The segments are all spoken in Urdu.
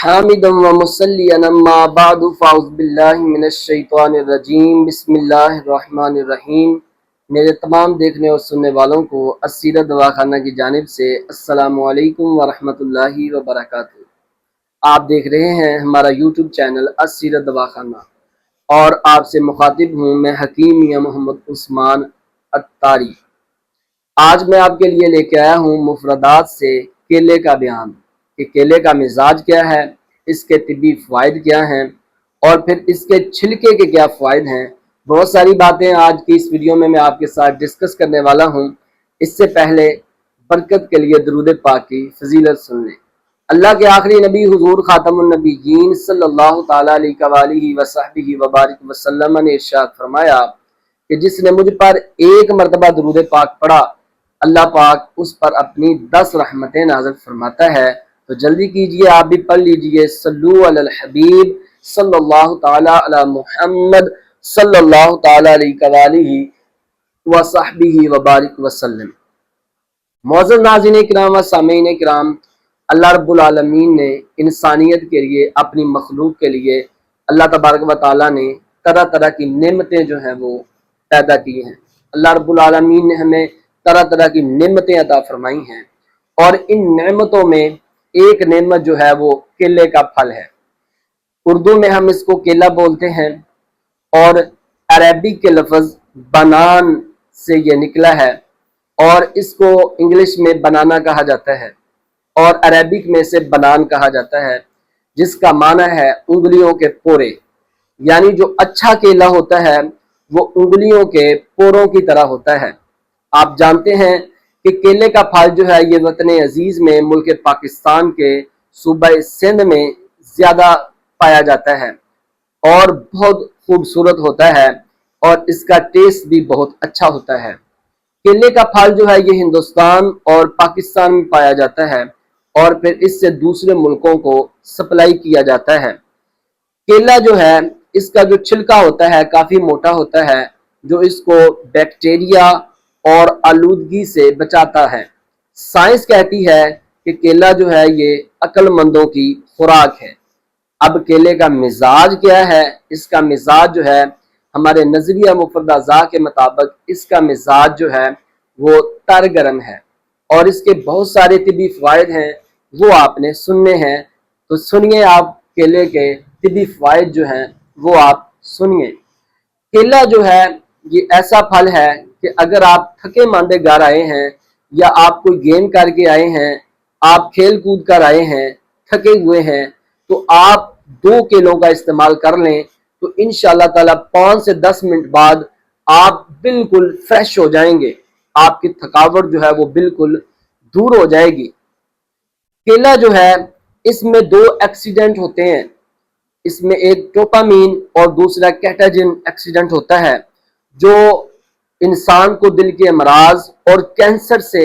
حامدا و مصلینا اما بعد فاعوذ باللہ من الشیطان الرجیم بسم اللہ الرحمن الرحیم۔ میرے تمام دیکھنے اور سننے والوں کو السیرت دواخانہ کی جانب سے السلام علیکم ورحمۃ اللہ وبرکاتہ۔ آپ دیکھ رہے ہیں ہمارا یوٹیوب چینل السیرت دواخانہ اور آپ سے مخاطب ہوں میں حکیم میاں محمد عثمان اتاری۔ آج میں آپ کے لیے لے کے آیا ہوں مفردات سے کیلے کا بیان کہ کیلے کا مزاج کیا ہے، اس کے طبی فوائد کیا ہیں اور پھر اس کے چھلکے کے کیا فوائد ہیں۔ بہت ساری باتیں آج کی اس ویڈیو میں آپ کے ساتھ ڈسکس کرنے والا ہوں۔ اس سے پہلے برکت کے لیے درود پاک کی فضیلت سن لیں۔ اللہ کے آخری نبی حضور خاتم النبیین صلی اللہ تعالیٰ علیہ وآلہ وصحبہ وبارک وسلم نے ارشاد فرمایا کہ جس نے مجھ پر ایک مرتبہ درود پاک پڑھا، اللہ پاک اس پر اپنی 10 رحمتیں نازل فرماتا ہے۔ تو جلدی کیجئے، آپ بھی پڑھ لیجئے، صلو علی الحبیب صلی اللہ تعالی علی محمد صلی اللہ تعالی علیہ وآلہ وصحبہ وبارک وسلم۔ معزز ناظرین کرام و سامعین کرام، اللہ رب العالمین نے انسانیت کے لیے، اپنی مخلوق کے لیے، اللہ تبارک و تعالی نے طرح طرح کی نعمتیں جو ہیں وہ پیدا کی ہیں۔ اللہ رب العالمین نے ہمیں طرح طرح کی نعمتیں عطا فرمائی ہیں اور ان نعمتوں میں ایک نعمت جو ہے وہ کیلے کا پھل ہے۔ اردو میں ہم اس کو کیلا بولتے ہیں اور عربی کے لفظ بنان سے یہ نکلا ہے اور اس کو انگلش میں بنانا کہا جاتا ہے اور عربک میں سے بنان کہا جاتا ہے، جس کا معنی ہے انگلیوں کے پورے۔ یعنی جو اچھا کیلا ہوتا ہے وہ انگلیوں کے پوروں کی طرح ہوتا ہے۔ آپ جانتے ہیں کہ کیلے کا پھل جو ہے یہ وطن عزیز میں ملک پاکستان کے صوبہ سندھ میں زیادہ پایا جاتا ہے اور بہت خوبصورت ہوتا ہے اور اس کا ٹیسٹ بھی بہت اچھا ہوتا ہے۔ کیلے کا پھل جو ہے یہ ہندوستان اور پاکستان میں پایا جاتا ہے اور پھر اس سے دوسرے ملکوں کو سپلائی کیا جاتا ہے۔ کیلا جو ہے اس کا جو چھلکا ہوتا ہے کافی موٹا ہوتا ہے جو اس کو بیکٹیریا اور آلودگی سے بچاتا ہے۔ سائنس کہتی ہے کہ کیلا جو ہے یہ عقل مندوں کی خوراک ہے۔ اب کیلے کا مزاج کیا ہے؟ اس کا مزاج جو ہے ہمارے نظریہ مفرد اعضاء کے مطابق اس کا مزاج جو ہے وہ تر گرم ہے اور اس کے بہت سارے طبی فوائد ہیں، وہ آپ نے سننے ہیں۔ تو سنیے، آپ کیلے کے طبی فوائد جو ہیں وہ آپ سنیے۔ کیلا جو ہے یہ ایسا پھل ہے کہ اگر آپ تھکے ماندے گھر آئے ہیں یا آپ کوئی گیم کر کے آئے ہیں، آپ کھیل کود کر آئے ہیں، تھکے ہوئے ہیں، تو آپ 2 کیلوں کا استعمال کر لیں تو انشاءاللہ تعالی 5 سے 10 منٹ بعد آپ بالکل فریش ہو جائیں گے۔ آپ کی تھکاوٹ جو ہے وہ بالکل دور ہو جائے گی۔ کیلا جو ہے اس میں 2 ایکسیڈنٹ ہوتے ہیں، اس میں ایک ڈوپامین اور دوسرا کیٹاجن ایکسیڈنٹ ہوتا ہے جو انسان کو دل کے امراض اور کینسر سے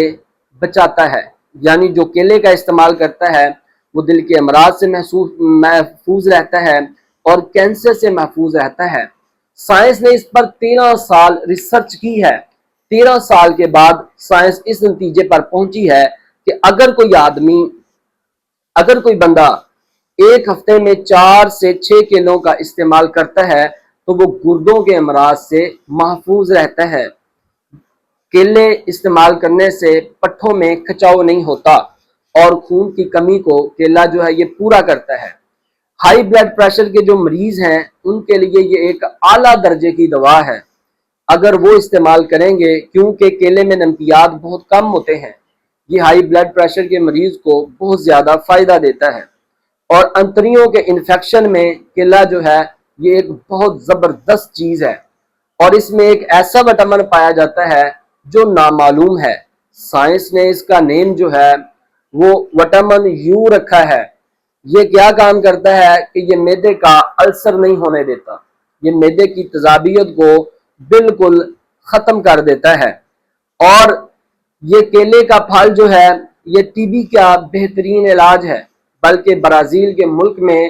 بچاتا ہے۔ یعنی جو کیلے کا استعمال کرتا ہے وہ دل کے امراض سے محفوظ رہتا ہے اور کینسر سے محفوظ رہتا ہے۔ سائنس نے اس پر 13 سال ریسرچ کی ہے۔ 13 سال کے بعد سائنس اس نتیجے پر پہنچی ہے کہ اگر کوئی بندہ ایک ہفتے میں 4 سے 6 کیلوں کا استعمال کرتا ہے تو وہ گردوں کے امراض سے محفوظ رہتا ہے۔ کیلے استعمال کرنے سے پٹھوں میں کھچاؤ نہیں ہوتا اور خون کی کمی کو کیلا جو ہے یہ پورا کرتا ہے۔ ہائی بلڈ پریشر کے جو مریض ہیں ان کے لیے یہ ایک اعلیٰ درجے کی دوا ہے اگر وہ استعمال کریں گے، کیونکہ کیلے میں نمکیات بہت کم ہوتے ہیں۔ یہ ہائی بلڈ پریشر کے مریض کو بہت زیادہ فائدہ دیتا ہے اور انتڑیوں کے انفیکشن میں کیلا جو ہے یہ ایک بہت زبردست چیز ہے اور اس میں ایک ایسا وٹامن پایا جاتا ہے جو نامعلوم ہے۔ سائنس نے اس کا نیم جو ہے وہ وٹامن یو رکھا ہے۔ یہ کیا کام کرتا ہے کہ یہ معدے کا السر نہیں ہونے دیتا، یہ معدے کی تیزابیت کو بالکل ختم کر دیتا ہے اور یہ کیلے کا پھل جو ہے یہ ٹی بی کا بہترین علاج ہے۔ بلکہ برازیل کے ملک میں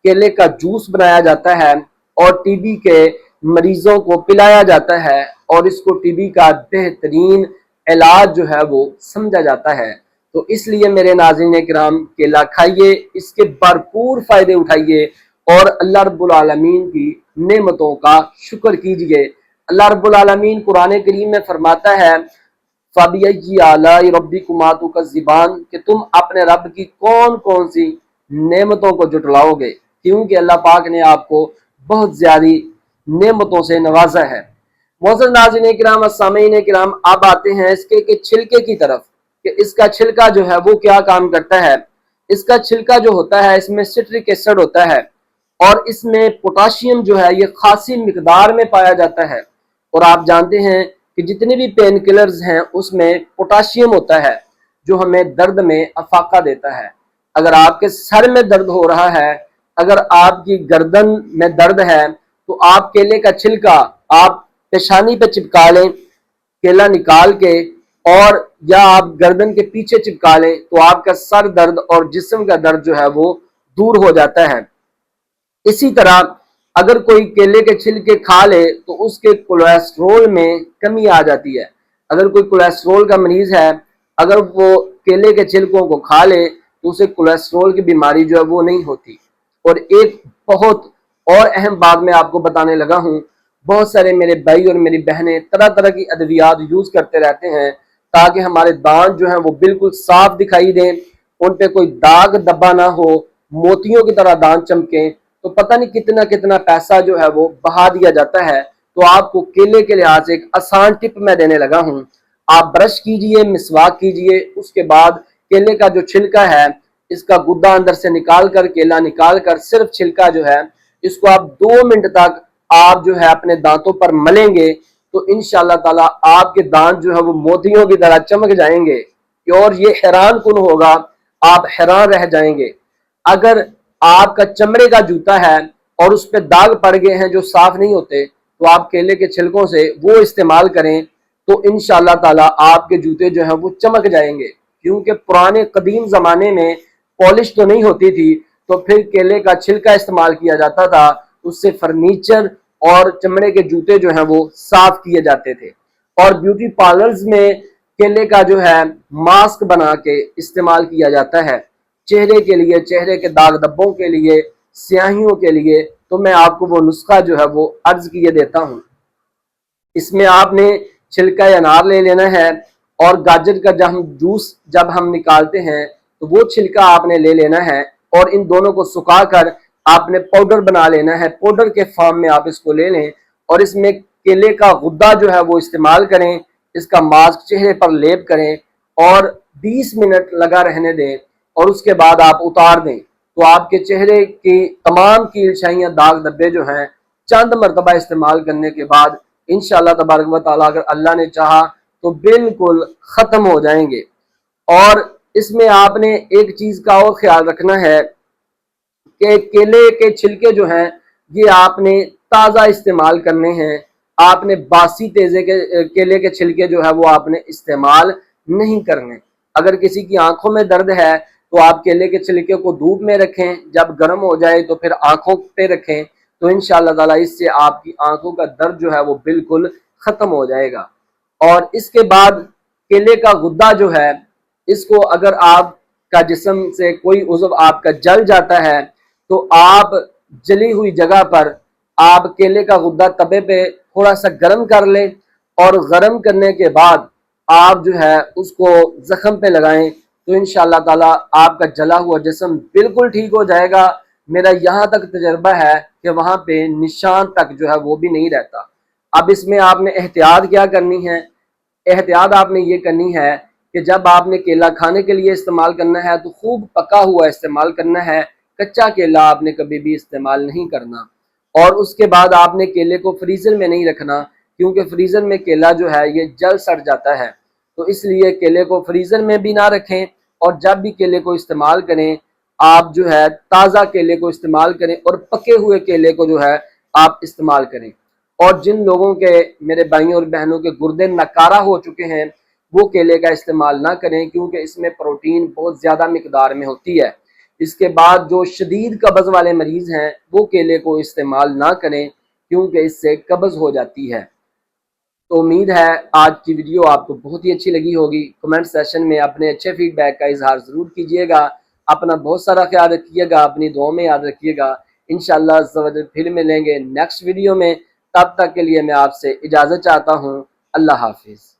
کیلے کا جوس بنایا جاتا ہے اور ٹی بی کے مریضوں کو پلایا جاتا ہے اور اس کو ٹی بی کا بہترین علاج جو ہے وہ سمجھا جاتا ہے۔ تو اس لیے میرے ناظرین کرام کیلا کھائیے، اس کے بھرپور فائدے اٹھائیے اور اللہ رب العالمین کی نعمتوں کا شکر کیجیے۔ اللہ رب العالمین قرآن کریم میں فرماتا ہے فَبِأَيِّ آلَاءِ رَبِّكُمَا تُكَذِّبَانِ کہ تم اپنے رب کی کون کون سی نعمتوں کو جھٹلاؤ گے، کیونکہ اللہ پاک نے آپ کو بہت زیادہ نعمتوں سے نوازا ہے۔ معزز ناظرین کرام، السامعین کرام، اب آتے ہیں اس کے چھلکے کی طرف کہ اس کا چھلکا جو ہے وہ کیا کام کرتا ہے۔ اس کا چھلکا جو ہوتا ہے اس میں سٹرک ایسڈ ہوتا ہے اور اس میں پوٹاشیم جو ہے یہ خاصی مقدار میں پایا جاتا ہے، اور آپ جانتے ہیں کہ جتنے بھی پین کلرز ہیں اس میں پوٹاشیم ہوتا ہے جو ہمیں درد میں افاقہ دیتا ہے۔ اگر آپ کے سر میں درد ہو رہا ہے، اگر آپ کی گردن میں درد ہے، تو آپ کیلے کا چھلکا آپ پیشانی پہ چپکا لیں، کیلا نکال کے، اور یا آپ گردن کے پیچھے چپکا لیں تو آپ کا سر درد اور جسم کا درد جو ہے وہ دور ہو جاتا ہے۔ اسی طرح اگر کوئی کیلے کے چھلکے کھا لے تو اس کے کولیسٹرول میں کمی آ جاتی ہے۔ اگر کوئی کولیسٹرول کا مریض ہے، اگر وہ کیلے کے چھلکوں کو کھا لے تو اسے کولیسٹرول کی بیماری جو ہے وہ نہیں ہوتی۔ اور ایک بہت اور اہم بات میں آپ کو بتانے لگا ہوں، بہت سارے میرے بھائی اور میری بہنیں طرح طرح کی ادویات یوز کرتے رہتے ہیں تاکہ ہمارے دانت جو ہیں وہ بالکل صاف دکھائی دیں، ان پہ کوئی داغ دبا نہ ہو، موتیوں کی طرح دانت چمکیں۔ تو پتہ نہیں کتنا کتنا پیسہ جو ہے وہ بہا دیا جاتا ہے۔ تو آپ کو کیلے کے لحاظ سے ایک آسان ٹپ میں دینے لگا ہوں، آپ برش کیجئے، مسواک کیجئے، اس کے بعد کیلے کا جو چھلکا ہے اس کا گدا اندر سے نکال کر، کیلا نکال کر، صرف چھلکا جو ہے اس کو آپ 2 منٹ تک آپ جو ہے اپنے دانتوں پر ملیں گے تو انشاءاللہ تعالی آپ کے دانت جو ہے وہ موتیوں کی طرح چمک جائیں گے، اور یہ حیران کن ہوگا، آپ حیران رہ جائیں گے۔ اگر آپ کا چمڑے کا جوتا ہے اور اس پہ داغ پڑ گئے ہیں جو صاف نہیں ہوتے تو آپ کیلے کے چھلکوں سے وہ استعمال کریں تو انشاءاللہ تعالی آپ کے جوتے جو ہیں وہ چمک جائیں گے، کیونکہ پرانے قدیم زمانے میں پالش تو نہیں ہوتی تھی تو پھر کیلے کا چھلکا استعمال کیا جاتا تھا، اس سے فرنیچر اور چمڑے کے جوتے جو ہیں وہ صاف کیے جاتے تھے۔ اور بیوٹی پارلرز میں کیلے کا جو ہے ماسک بنا کے استعمال کیا جاتا ہے چہرے کے لیے، چہرے کے داغ دبوں کے لیے، سیاہیوں کے لیے۔ تو میں آپ کو وہ نسخہ جو ہے وہ عرض کیے دیتا ہوں۔ اس میں آپ نے چھلکا انار لے لینا ہے، اور گاجر کا جوس جب ہم نکالتے ہیں تو وہ چھلکا آپ نے لے لینا ہے، اور ان دونوں کو سکھا کر آپ نے پاؤڈر بنا لینا ہے۔ پاؤڈر کے فارم میں آپ اس کو لے لیں اور اس میں کیلے کا غدہ جو ہے وہ استعمال کریں، اس کا ماسک چہرے پر لیپ کریں اور 20 منٹ لگا رہنے دیں، اور اس کے بعد آپ اتار دیں تو آپ کے چہرے کی تمام کیل شائیاں، داغ دبے جو ہیں چند مرتبہ استعمال کرنے کے بعد انشاءاللہ تبارک و تعالیٰ اگر اللہ نے چاہا تو بالکل ختم ہو جائیں گے۔ اور اس میں آپ نے ایک چیز کا اور خیال رکھنا ہے کہ کیلے کے چھلکے جو ہیں یہ آپ نے تازہ استعمال کرنے ہیں، آپ نے باسی کیلے کے چھلکے جو ہے وہ آپ نے استعمال نہیں کرنے۔ اگر کسی کی آنکھوں میں درد ہے تو آپ کیلے کے چھلکے کو دھوپ میں رکھیں، جب گرم ہو جائے تو پھر آنکھوں پہ رکھیں، تو انشاءاللہ تعالی اس سے آپ کی آنکھوں کا درد جو ہے وہ بالکل ختم ہو جائے گا۔ اور اس کے بعد کیلے کا غدہ جو ہے اس کو اگر آپ کا جسم سے کوئی عضو آپ کا جل جاتا ہے تو آپ جلی ہوئی جگہ پر آپ کیلے کا غدہ تبے پہ تھوڑا سا گرم کر لیں، اور گرم کرنے کے بعد آپ جو ہے اس کو زخم پہ لگائیں تو انشاءاللہ تعالی آپ کا جلا ہوا جسم بالکل ٹھیک ہو جائے گا۔ میرا یہاں تک تجربہ ہے کہ وہاں پہ نشان تک جو ہے وہ بھی نہیں رہتا۔ اب اس میں آپ نے احتیاط کیا کرنی ہے؟ احتیاط آپ نے یہ کرنی ہے کہ جب آپ نے کیلا کھانے کے لیے استعمال کرنا ہے تو خوب پکا ہوا استعمال کرنا ہے، کچا کیلا آپ نے کبھی بھی استعمال نہیں کرنا۔ اور اس کے بعد آپ نے کیلے کو فریزر میں نہیں رکھنا، کیونکہ فریزر میں کیلا جو ہے یہ جل سڑ جاتا ہے، تو اس لیے کیلے کو فریزر میں بھی نہ رکھیں، اور جب بھی کیلے کو استعمال کریں آپ جو ہے تازہ کیلے کو استعمال کریں اور پکے ہوئے کیلے کو جو ہے آپ استعمال کریں۔ اور جن لوگوں کے، میرے بھائیوں اور بہنوں کے گردے نکارہ ہو چکے ہیں وہ کیلے کا استعمال نہ کریں، کیونکہ اس میں پروٹین بہت زیادہ مقدار میں ہوتی ہے۔ اس کے بعد جو شدید قبض والے مریض ہیں وہ کیلے کو استعمال نہ کریں، کیونکہ اس سے قبض ہو جاتی ہے۔ تو امید ہے آج کی ویڈیو آپ کو بہت ہی اچھی لگی ہوگی۔ کمنٹ سیشن میں اپنے اچھے فیڈ بیک کا اظہار ضرور کیجیے گا۔ اپنا بہت سارا خیال رکھیے گا، اپنی دعاؤں میں یاد رکھیے گا۔ انشاءاللہ عز و جل پھر ملیں گے نیکسٹ ویڈیو میں، تب تک کے لیے میں آپ سے اجازت چاہتا ہوں۔ اللہ حافظ۔